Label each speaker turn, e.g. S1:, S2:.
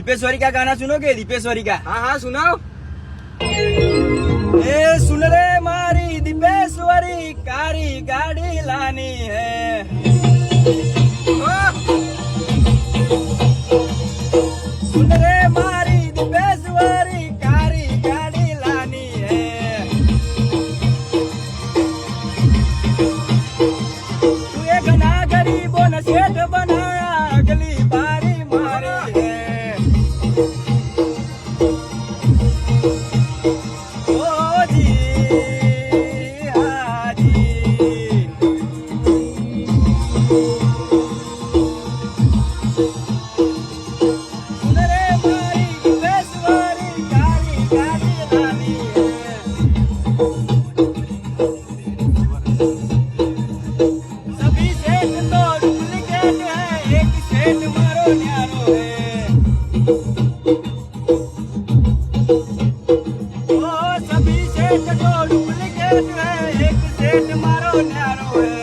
S1: दीपेश्वरी का गाना सुनोगे? दीपेश्वरी का।
S2: हाँ हाँ सुनाओ।
S1: ए सुन रे मारी दीपेश्वरी, कारी गाड़ी लानी है। सुन रे मारी दीपेश्वरी, कारी गाड़ी लानी है। तू एक ना गरीबों ने सेठ बनाया, अगली बारी मारी है। ओ जी हाँ जी। सुन रे मारी दीपेश्वरी, कारी गाड़ी लानी है। सभी सेठ तो डुप्लीकेट है, एक सेठ मारो न्यारो है। ओ सभी सेठ तो डुप्लीकेट है, एक सेठ मारो न्यारो है।